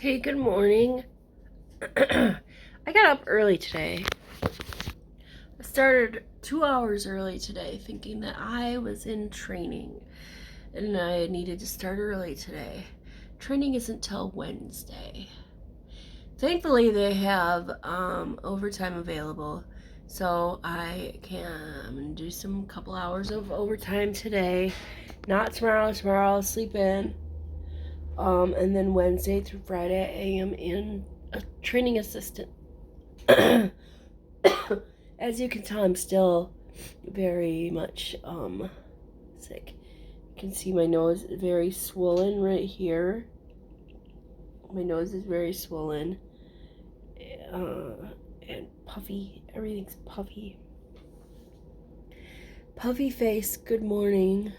Hey, good morning. I got up early today. I started 2 hours early today thinking that I was in training and I needed to start early today. Training isn't till Wednesday. Thankfully, they have overtime available, so I can do some couple hours of overtime today. Not tomorrow. Tomorrow I'll sleep in. And then Wednesday through Friday, I am in a training assistant. As you can tell, I'm still very much sick. You can see my nose is very swollen right here. My nose is very swollen and puffy. Everything's puffy. Puffy face. Good morning.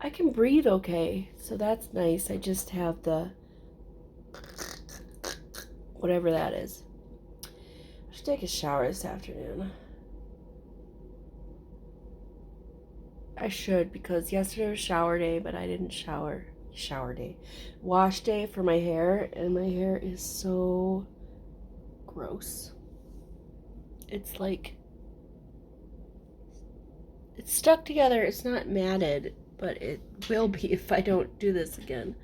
I can breathe okay, so that's nice. I just have the whatever that is. I should take a shower this afternoon. I should, because yesterday was shower day, but I didn't shower. Shower day. Wash day for my hair, and my hair is so gross. It's like, it's stuck together. It's not matted, but it will be if I don't do this again.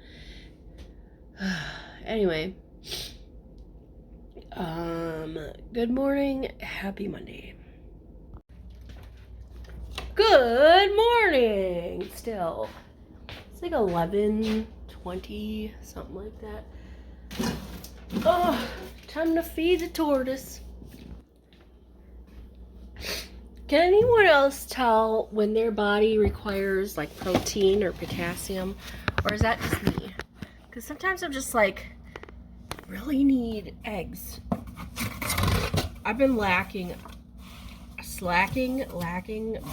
Anyway. Good morning. Happy Monday. Good morning. Still. It's like 11:20, something like that. Oh, time to feed the tortoise. Can anyone else tell when their body requires like protein or potassium? Or is that just me? Because sometimes I'm just like, really need eggs. I've been lacking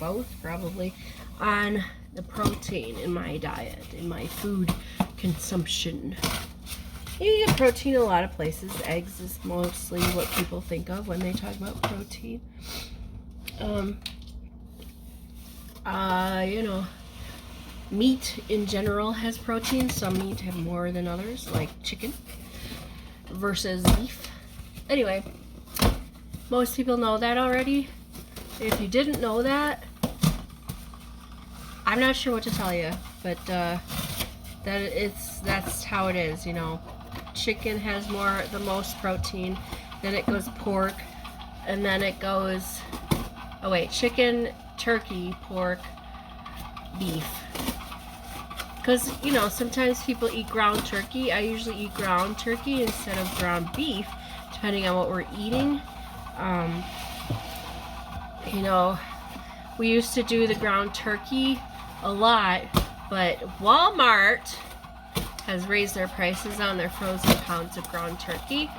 both probably on the protein in my diet, in my food consumption. You get protein a lot of places. Eggs is mostly what people think of when they talk about protein. Meat in general has protein. Some meat have more than others, like chicken versus beef. Anyway, most people know that already. If you didn't know that, I'm not sure what to tell you, but that's how it is, you know. Chicken has the most protein, then it goes pork, and then it goes, chicken, turkey, pork, beef. Because, you know, sometimes people eat ground turkey. I usually eat ground turkey instead of ground beef, depending on what we're eating. You know, we used to do the ground turkey a lot, but Walmart has raised their prices on their frozen pounds of ground turkey.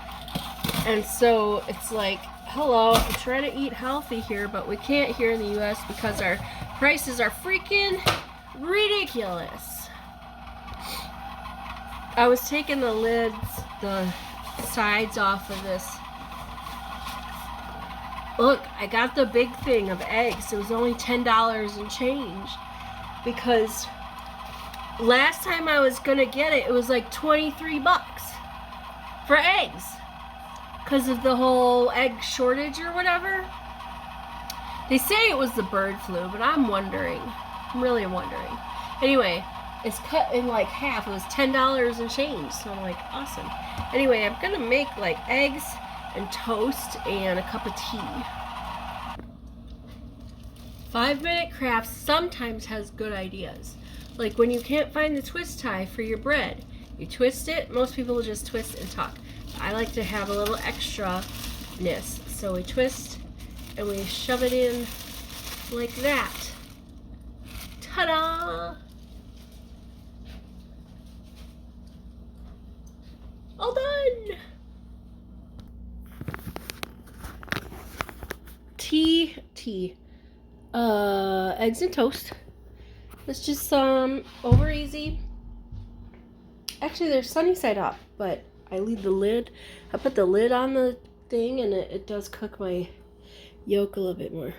And so it's like, hello, I'm trying to eat healthy here, but we can't here in the U.S. because our prices are freaking ridiculous. I was taking the lids, the sides off of this. Look, I got the big thing of eggs. It was only $10 and change. Because last time I was gonna get it, it was like $23 for eggs. Because of the whole egg shortage or whatever. They say it was the bird flu, but I'm wondering. I'm really wondering. Anyway, it's cut in like half. It was $10 and change. So I'm like, awesome. Anyway, I'm gonna make like eggs and toast and a cup of tea. 5-Minute Crafts sometimes has good ideas. Like when you can't find the twist tie for your bread, you twist it. Most people will just twist and tuck. I like to have a little extra-ness. So we twist and we shove it in like that. Ta-da! All done! Tea. Eggs and toast. It's just over easy. Actually, they're sunny side up, but I leave the lid. I put the lid on the thing, and it does cook my yolk a little bit more.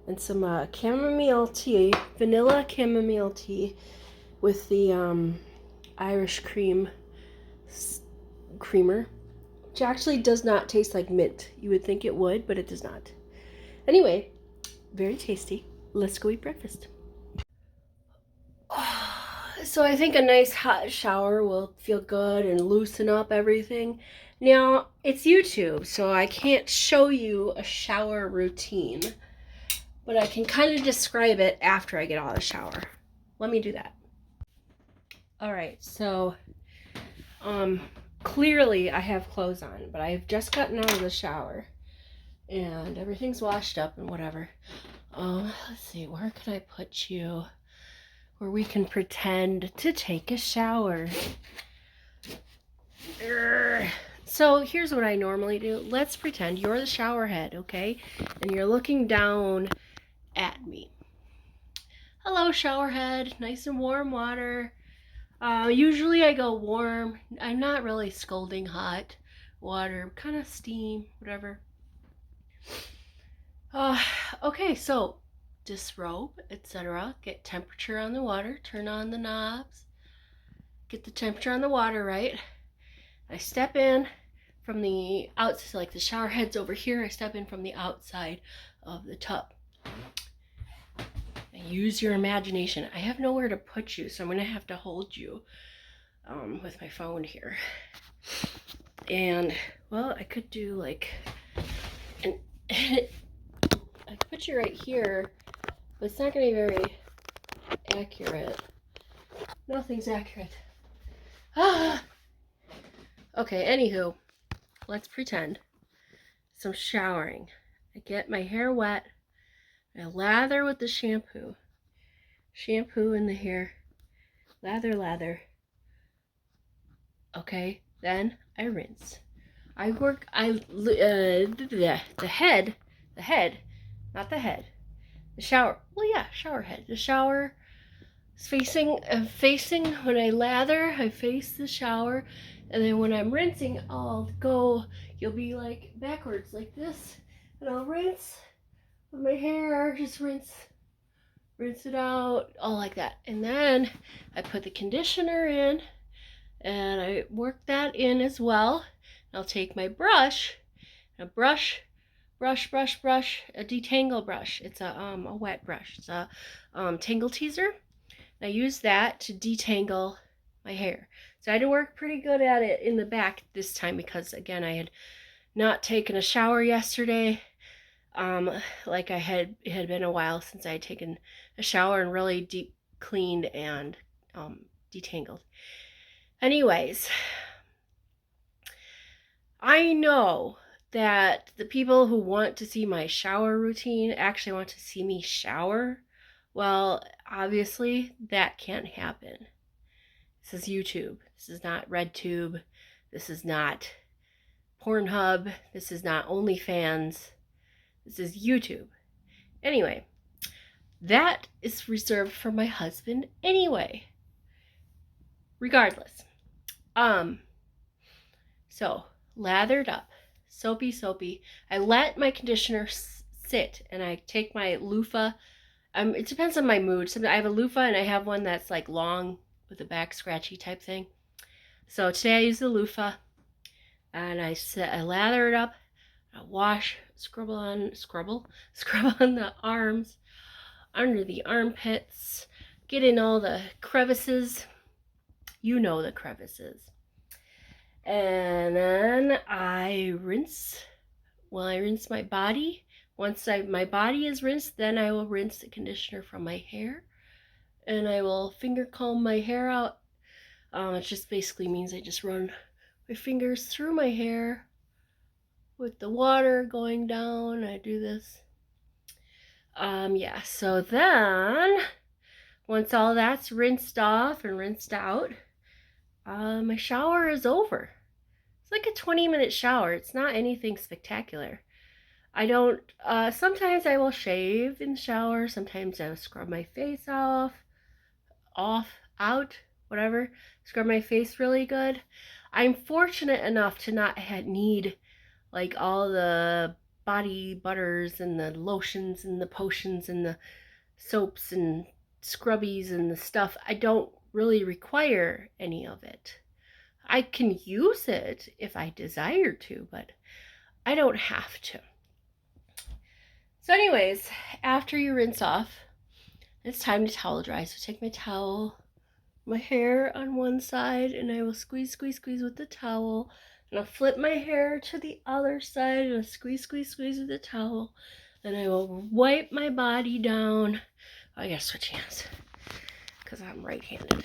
And some chamomile tea, vanilla chamomile tea, with the Irish creamer, which actually does not taste like mint. You would think it would, but it does not. Anyway, very tasty. Let's go eat breakfast. So I think a nice hot shower will feel good and loosen up everything. Now, it's YouTube, so I can't show you a shower routine, but I can kind of describe it after I get out of the shower. Let me do that. All right, so clearly I have clothes on, but I've just gotten out of the shower and everything's washed up and whatever. Let's see, where can I put you where we can pretend to take a shower? So here's what I normally do. Let's pretend you're the shower head, okay? And you're looking down at me. Hello, shower head. Nice and warm water. Usually I go warm. I'm not really scalding hot water. Kind of steam, whatever. Okay, so disrobe, etc. Get temperature on the water. Turn on the knobs. Get the temperature on the water right. I step in from the outside, like the shower head's over here. I step in from the outside of the tub. Use your imagination. I have nowhere to put you, so I'm going to have to hold you with my phone here. And, well, I could do like, I could put you right here, but it's not going to be very accurate. Nothing's accurate. Okay, anywho, let's pretend. So I'm showering. I get my hair wet. I lather with the shampoo. Shampoo in the hair. Lather. Okay, then I rinse. The head, not the head. The shower. Well, yeah, shower head. The shower is facing when I lather, I face the shower, and then when I'm rinsing, you'll be like backwards like this, and I'll rinse with my hair, just rinse it out, all like that. And then I put the conditioner in, and I work that in as well. I'll take my brush, a detangle brush. It's a wet brush. It's a tangle teaser. I use that to detangle my hair. So I had to work pretty good at it in the back this time because, again, I had not taken a shower yesterday. Like it had been a while since I had taken a shower and really deep cleaned and detangled. Anyways, I know that the people who want to see my shower routine actually want to see me shower. Well, obviously that can't happen. This is YouTube. This is not RedTube. This is not Pornhub. This is not OnlyFans. This is YouTube. Anyway, that is reserved for my husband anyway. Regardless. So, lathered up. Soapy. I let my conditioner sit, and I take my loofah. It depends on my mood. Sometimes I have a loofah, and I have one that's like long with a back scratchy type thing. So today I use the loofah, and I lather it up. I wash, scrub on the arms, under the armpits, get in all the crevices. You know the crevices. And then I rinse. Well, I rinse my body. Once my body is rinsed, then I will rinse the conditioner from my hair. And I will finger comb my hair out. It just basically means I just run my fingers through my hair with the water going down. I do this. Yeah, so then once all that's rinsed off and rinsed out, my shower is over. It's like a 20-minute shower. It's not anything spectacular. I don't, sometimes I will shave in the shower. Sometimes I will scrub my face out, whatever. Scrub my face really good. I'm fortunate enough to not need like all the body butters and the lotions and the potions and the soaps and scrubbies and the stuff. I don't really require any of it. I can use it if I desire to, but I don't have to. So anyways, after you rinse off, it's time to towel dry. So take my towel, my hair on one side, and I will squeeze with the towel. And I'll flip my hair to the other side, and I'll squeeze with the towel. And I will wipe my body down. I gotta switch hands, because I'm right-handed.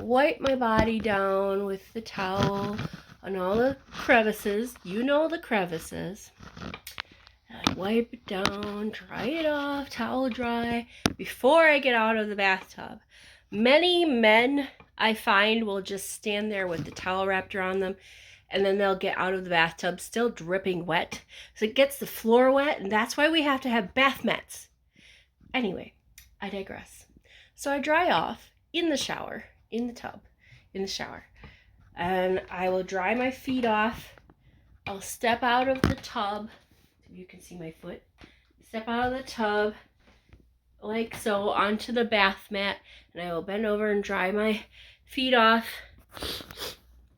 Wipe my body down with the towel on all the crevices. You know the crevices. I wipe it down, dry it off, towel dry, before I get out of the bathtub. Many men, I find, will just stand there with the towel wrapped around them, and then they'll get out of the bathtub still dripping wet. So it gets the floor wet, and that's why we have to have bath mats. Anyway, I digress. So I dry off in the shower, in the tub, in the shower. And I will dry my feet off. I'll step out of the tub. You can see my foot. Step out of the tub, like so, onto the bath mat. And I will bend over and dry my feet off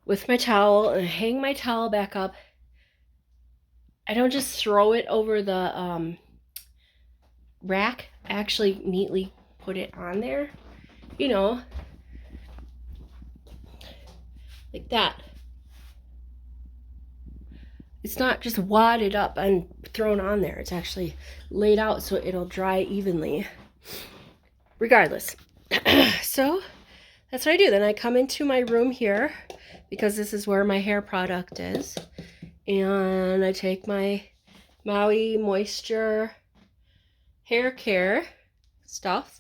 with my towel. And hang my towel back up. I don't just throw it over the rack. I actually neatly put it on there. You know, like that. It's not just wadded up and thrown on there. It's actually laid out so it'll dry evenly. Regardless. So that's what I do. Then I come into my room here, because this is where my hair product is. And I take my Maui Moisture hair care stuff,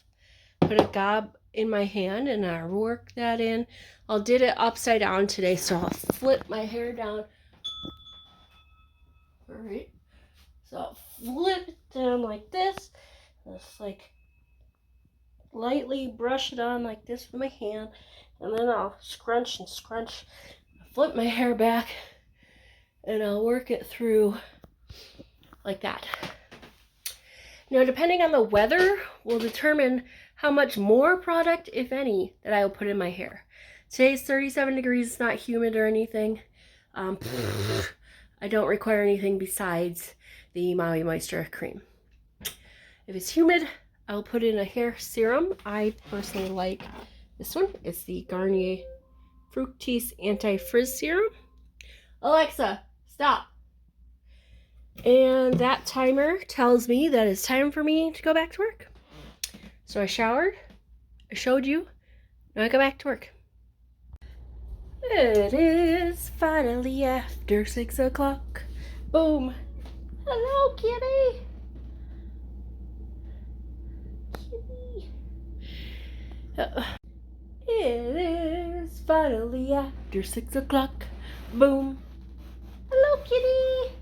put a gob in my hand, and I work that in. I did it upside down today, so I'll flip my hair down. Alright, so I'll flip it down like this, just like lightly brush it on like this with my hand, and then I'll scrunch and scrunch, flip my hair back, and I'll work it through like that. Now, depending on the weather will determine how much more product, if any, that I will put in my hair. Today's 37 degrees, it's not humid or anything. I don't require anything besides the Maui Moisture cream. If it's humid, I'll put in a hair serum. I personally like this one. It's the Garnier Fructis Anti-Frizz Serum. Alexa, stop. And that timer tells me that it's time for me to go back to work. So I showered, I showed you, now I go back to work. It is finally after 6 o'clock. Boom. Hello, kitty. Kitty. It is finally after 6 o'clock. Boom. Hello, kitty.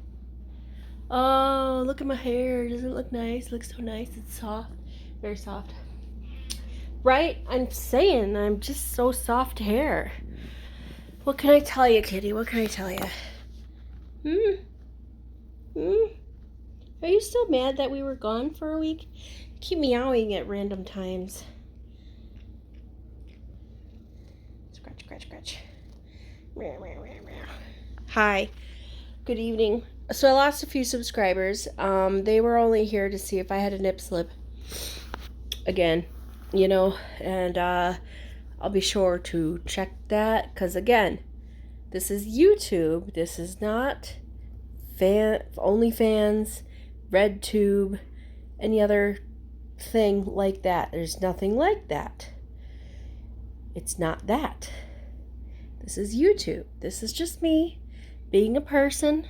Oh, look at my hair. Doesn't it look nice? It looks so nice. It's soft. Very soft. Right? I'm saying I'm just so soft hair. What can I tell you, kitty? What can I tell you? Are you still mad that we were gone for a week? You keep meowing at random times. Scratch, scratch, scratch. Meow, meow, meow, meow. Hi. Good evening. So I lost a few subscribers. They were only here to see if I had a nip slip. Again, you know, and I'll be sure to check that, because again, this is YouTube. This is not OnlyFans, RedTube, any other thing like that. There's nothing like that. It's not that. This is YouTube. This is just me being a person,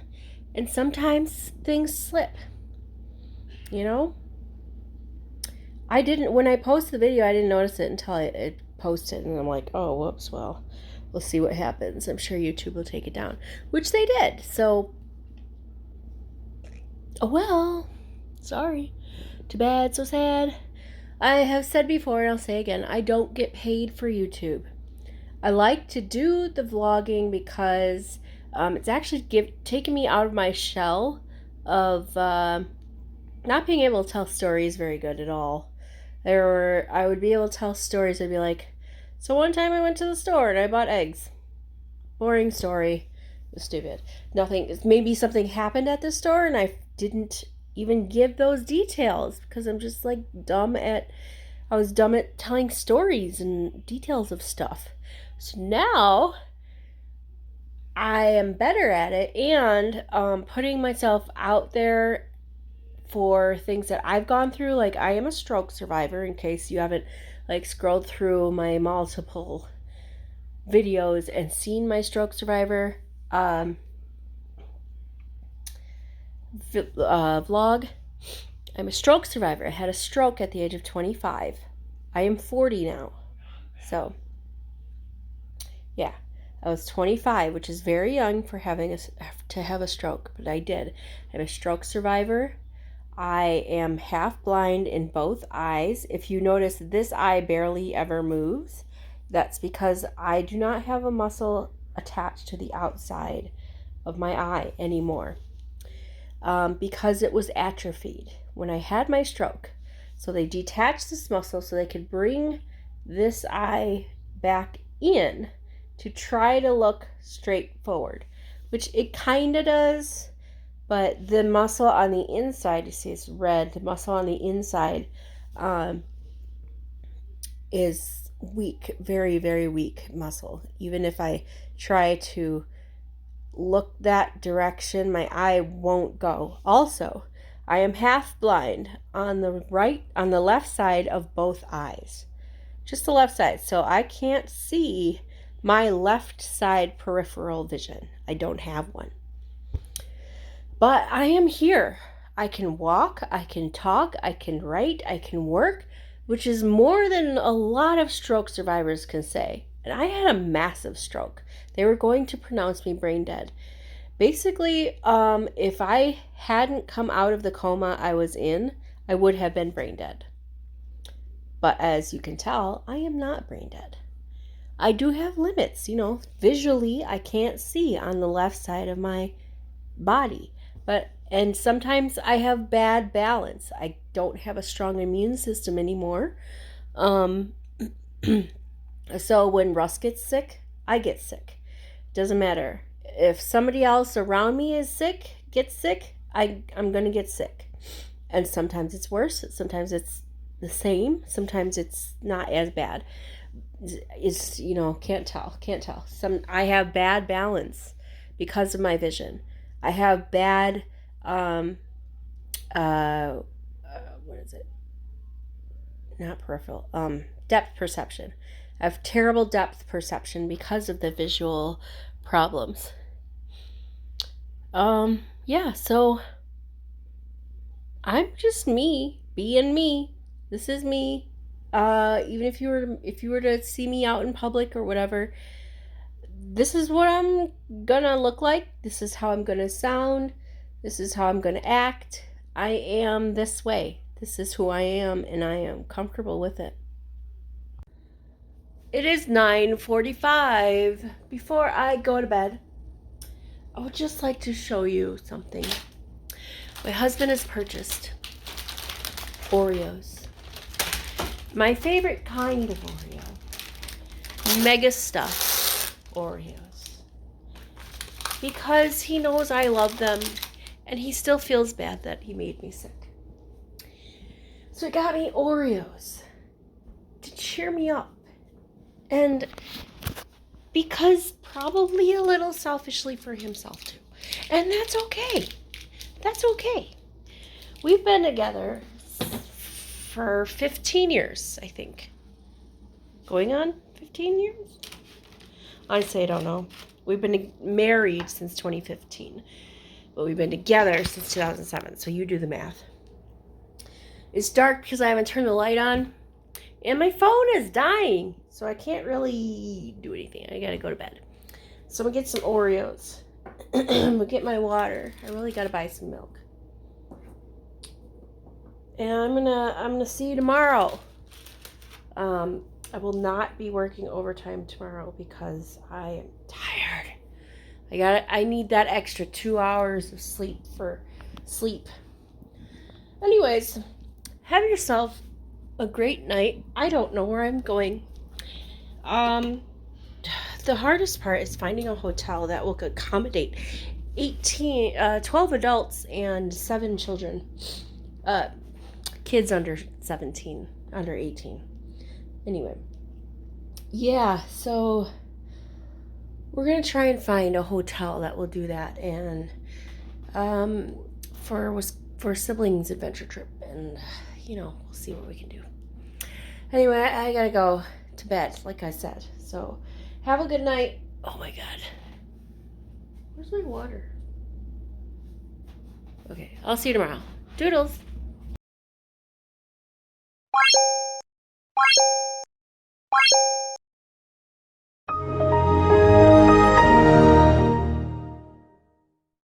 and sometimes things slip. You know? When I posted the video, I didn't notice it until it posted, and I'm like, oh, whoops, well, we'll see what happens. I'm sure YouTube will take it down, which they did. So, oh well, sorry. Too bad, so sad. I have said before, and I'll say again, I don't get paid for YouTube. I like to do the vlogging because it's actually taken me out of my shell of not being able to tell stories very good at all. I would be able to tell stories. I'd be like, So one time I went to the store and I bought eggs. Boring story. It was stupid. Nothing. Maybe something happened at the store and I didn't even give those details because I'm just like I was dumb at telling stories and details of stuff. So now I am better at it, and putting myself out there for things that I've gone through. Like, I am a stroke survivor, in case you haven't like scrolled through my multiple videos and seen my stroke survivor vlog. I'm a stroke survivor. I had a stroke at the age of 25. I am 40 now. So, yeah. I was 25, which is very young for to have a stroke, but I did. I'm a stroke survivor. I am half blind in both eyes. If you notice, this eye barely ever moves. That's because I do not have a muscle attached to the outside of my eye anymore, because it was atrophied when I had my stroke. So they detached this muscle so they could bring this eye back in to try to look straight forward, which it kind of does, but the muscle on the inside, you see it's red, the muscle on the inside is weak, very, very weak muscle. Even if I try to look that direction, my eye won't go. Also, I am half blind on the left side of both eyes. Just the left side. So I can't see my left side peripheral vision. I don't have one. But I am here. I can walk, I can talk, I can write, I can work, which is more than a lot of stroke survivors can say. And I had a massive stroke. They were going to pronounce me brain dead. Basically, if I hadn't come out of the coma I was in, I would have been brain dead. But as you can tell, I am not brain dead. I do have limits, visually I can't see on the left side of my body. And sometimes I have bad balance. I don't have a strong immune system anymore. So when Russ gets sick, I get sick. Doesn't matter. If somebody else around me gets sick, I'm going to get sick. And sometimes it's worse. Sometimes it's the same. Sometimes it's not as bad. It's, can't tell. I have bad balance because of my vision. I have bad, what is it? Not peripheral, depth perception. I have terrible depth perception because of the visual problems. Yeah, so I'm just me, being me. This is me. Even if you were to see me out in public or whatever, this is what I'm gonna look like. This is how I'm gonna sound. This is how I'm gonna act. I am this way. This is who I am, and I am comfortable with it. It is 9:45. Before I go to bed, I would just like to show you something. My husband has purchased Oreos. My favorite kind of Oreo. Mega stuffed Oreos. Because he knows I love them, and he still feels bad that he made me sick. So he got me Oreos to cheer me up. And because probably a little selfishly for himself too. And that's okay. That's okay. We've been together for 15 years, I think. Going on 15 years? Honestly, I don't know. We've been married since 2015. But we've been together since 2007. So you do the math. It's dark because I haven't turned the light on. And my phone is dying. So I can't really do anything. I gotta go to bed. So I'm gonna get some Oreos. I'm gonna get my water. I really gotta buy some milk. And I'm gonna see you tomorrow. I will not be working overtime tomorrow because I am tired. I need that extra 2 hours of sleep for sleep. Anyways, have yourself a great night. I don't know where I'm going. The hardest part is finding a hotel that will accommodate 12 adults and 7 children. Kids under 17, under 18. Anyway, yeah, so we're going to try and find a hotel that will do that, and for siblings adventure trip, and we'll see what we can do. Anyway, I gotta go to bed, like I said. So have a good night. Oh my god. Where's my water? Okay, I'll see you tomorrow. Doodles.